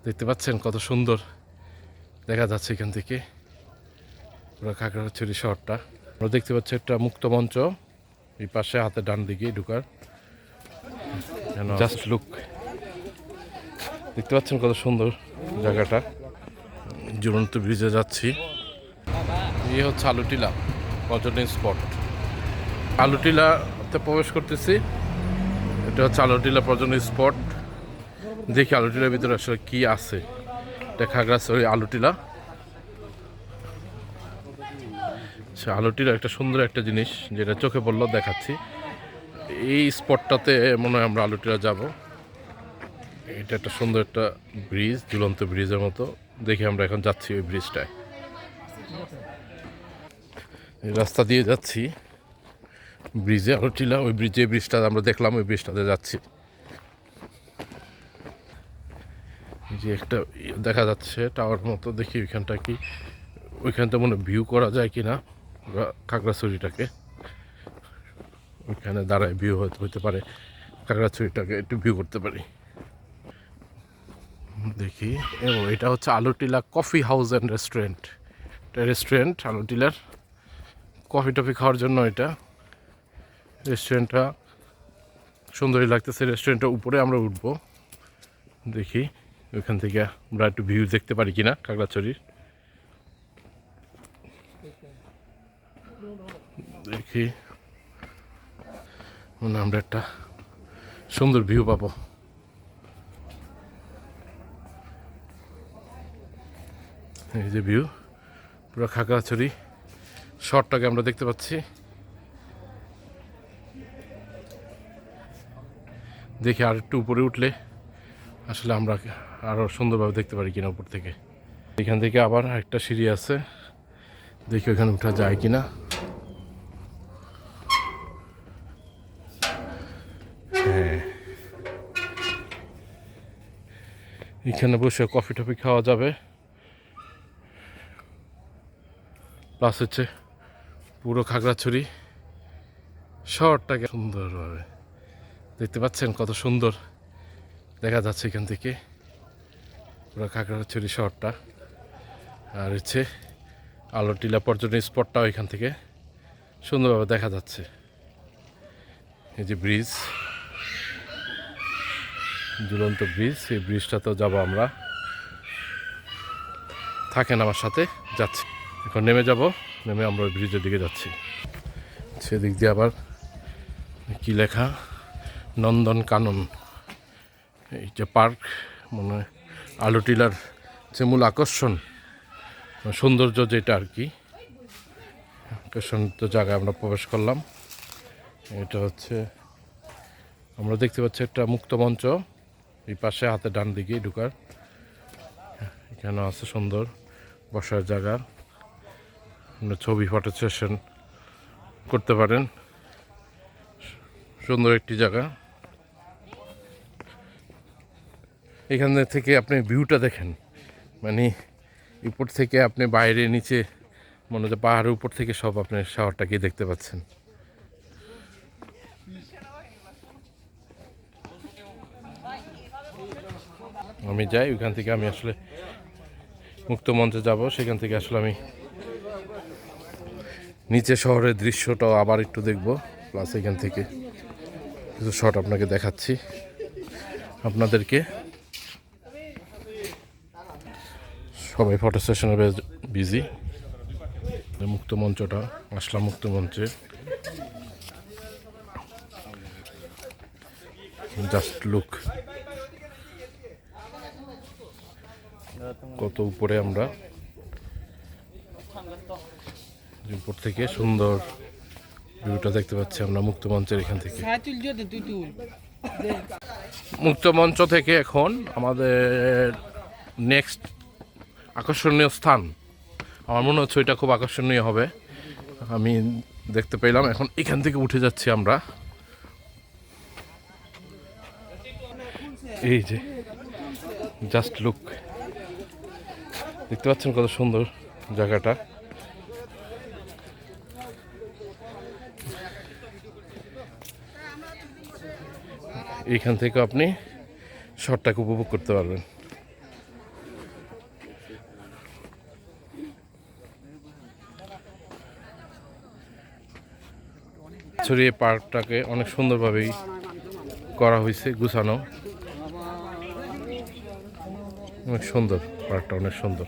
দেখতে পাচ্ছেন কত সুন্দর দেখা যাচ্ছে এখান থেকে পুরো খাগড়াছড়ি শহরটা। আমরা দেখতে পাচ্ছি একটা মুক্ত মঞ্চ এই পাশে হাতে ডান দিকে ঢুকার। জাস্ট লুক, দেখতে পাচ্ছেন কত সুন্দর জায়গাটা। ঝুলন্ত ব্রিজে যাচ্ছি। এই হচ্ছে আলুটিলা পর্যটন স্পট। আলুটিলাতে প্রবেশ করতেছি। এটা হচ্ছে আলুটিলা পর্যটন স্পট। দেখি আলুটিলার ভিতরে আসলে কি আছে। এটা খাগড়াছড়ি আলুটিলা। আলুটিলা একটা সুন্দর একটা জিনিস, যেটা চোখে পড়লো দেখাচ্ছি। এই স্পটটাতে মনে হয় আমরা আলুটিলা যাব। এটা একটা সুন্দর একটা ব্রিজ, ঝুলন্ত ব্রিজের মতো। দেখি আমরা এখন যাচ্ছি ওই ব্রিজটায়। এই রাস্তা দিয়ে যাচ্ছি ব্রিজে আলুটিলা। ওই ব্রিজটা আমরা দেখলাম, ওই ব্রিজটাতে যাচ্ছি। যে একটা দেখা যাচ্ছে টাওয়ার মতো, দেখি ওইখানটা কি, ওইখানটা মনে ভিউ করা যায় কি না খাগড়াছড়িটাকে। ওইখানে দাঁড়ায় ভিউ হতে পারে, খাগড়াছড়িটাকে একটু ভিউ করতে পারি দেখি। এবং এটা হচ্ছে Alutila coffee house and restaurant. এটা রেস্টুরেন্ট আলুটিলার, কফি টফি খাওয়ার জন্য এটা রেস্টুরেন্টটা সুন্দরই লাগতেছে। রেস্টুরেন্টের উপরে আমরা উঠবো, দেখি ওইখান থেকে আমরা একটু ভিউ দেখতে পারি কিনা খাগড়াছড়ির। দেখি মানে আমরা একটা সুন্দর ভিউ পাবো। এই যে ভিউ, পুরো খাগড়াছড়ি শহরটাকে আমরা দেখতে পাচ্ছি। দেখি আর একটু উপরে উঠলে আসলে আমরা আরও সুন্দরভাবে দেখতে পারি কিনা উপর থেকে। এখান থেকে আবার একটা সিঁড়ি আছে, দেখি ওখানে উঠা যায় কিনা। হ্যাঁ, এখানে বসে কফি টফি খাওয়া যাবে। প্লাস হচ্ছে পুরো খাগড়াছড়ি শহরটাকে সুন্দরভাবে দেখতে পাচ্ছেন, কত সুন্দর দেখা যাচ্ছে এখান থেকে পুরো খাগড়াছড়ি শহরটা। আর হচ্ছে আলুটিলা পর্যটন স্পটটাও এখান থেকে সুন্দরভাবে দেখা যাচ্ছে। এই যে ব্রিজ, ঝুলন্ত ব্রিজ, এই ব্রিজটাতেও যাবো আমরা। থাকেন আমার সাথে, যাচ্ছি। এখন নেমে যাব, নেমে আমরা ওই ব্রিজের দিকে যাচ্ছি। সেদিক দিয়ে আবার কি লেখা, নন্দন কানন। এই যে পার্ক, মনে হয় আলুটিলার যে মূল আকর্ষণ, সৌন্দর্য যেটা আর কি, আকর্ষণীয় জায়গায় আমরা প্রবেশ করলাম। এটা হচ্ছে আমরা দেখতে পাচ্ছি একটা মুক্ত মঞ্চ এই পাশে হাতে ডান দিকে ঢুকার। এখানে আছে সুন্দর বসার জায়গা, ছবি ফটো সেশন করতে পারেন। সুন্দর একটি জায়গা। এখান থেকে আপনি ভিউটা দেখেন, মানে উপর থেকে আপনি বাইরে নিচে মনে হচ্ছে পাহাড়ের উপর থেকে সব আপনি শহরটাকে দেখতে পাচ্ছেন। আমি যাই ওইখান থেকে, আমি আসলে মুক্ত মঞ্চে যাব, সেখান থেকে আসলে আমি নিচে শহরের দৃশ্যটাও আবার একটু দেখব। প্লাস এখান থেকে কিছু শট আপনাকে দেখাচ্ছি আপনাদেরকে। সবাই ফটো সেশনে বিজি। মুক্ত মঞ্চটা, আসলাম মুক্ত মঞ্চে। জাস্ট লুক, কত উপরে আমরা, উপর থেকে সুন্দর ভিউটা দেখতে পাচ্ছি আমরা মুক্ত মঞ্চের এখান থেকে। মুক্ত মঞ্চ থেকে এখন আমাদের নেক্সট আকর্ষণীয় স্থান, আমার মনে হচ্ছে ওইটা খুব আকর্ষণীয় হবে। আমি দেখতে পেলাম, এখন এখান থেকে উঠে যাচ্ছি আমরা। এই যে জাস্ট লুক, দেখতে পাচ্ছেন কত সুন্দর জায়গাটা। এইখান থেকে আপনি শহরটাকে উপভোগ করতে পারবেন। ছড়িয়ে পার্কটাকে অনেক সুন্দরভাবেই করা হয়েছে, গুছানো, অনেক সুন্দর। পার্কটা অনেক সুন্দর।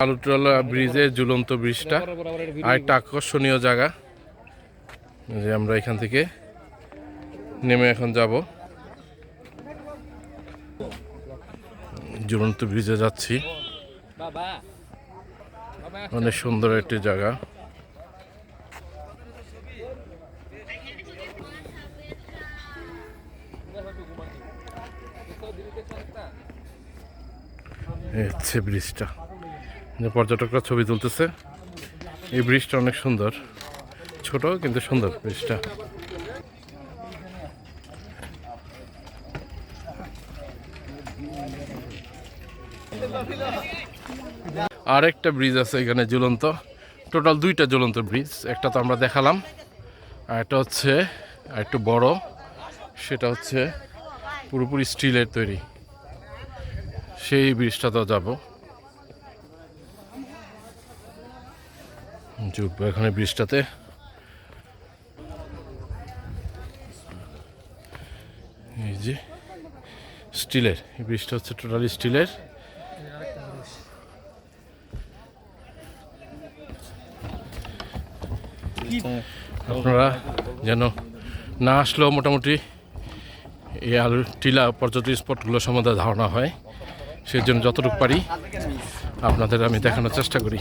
আলুট্টিলা ব্রিজে ঝুলন্ত ব্রিজটা আরেকটা আকর্ষণীয় জায়গা, যে আমরা এখান থেকে নেমে এখন যাব, ঝুলন্ত ব্রিজে যাচ্ছি। অনেক সুন্দর একটি জায়গা। হচ্ছে ব্রিজটা, যে পর্যটকরা ছবি তুলতেছে। এই ব্রিজটা অনেক সুন্দর, ছোট কিন্তু সুন্দর ব্রিজটা। আরেকটা ব্রিজ আছে এখানে ঝুলন্ত, টোটাল দুইটা ঝুলন্ত ব্রিজ। একটা তো আমরা দেখালাম, আর একটা হচ্ছে আর একটু বড়, সেটা হচ্ছে পুরোপুরি স্টিলের তৈরি। সেই ব্রিজটাতেও যাব, যুগবো এখানে ব্রিজটাতে। এই যে স্টিলের এই ব্রিজটা হচ্ছে টোটালি স্টিলের। আপনারা যেন না আসলেও মোটামুটি এই আলুটিলা পর্যটন স্পটগুলো সম্বন্ধে ধারণা হয়, সেই জন্য যতটুকু পারি আপনাদের আমি দেখানোর চেষ্টা করি।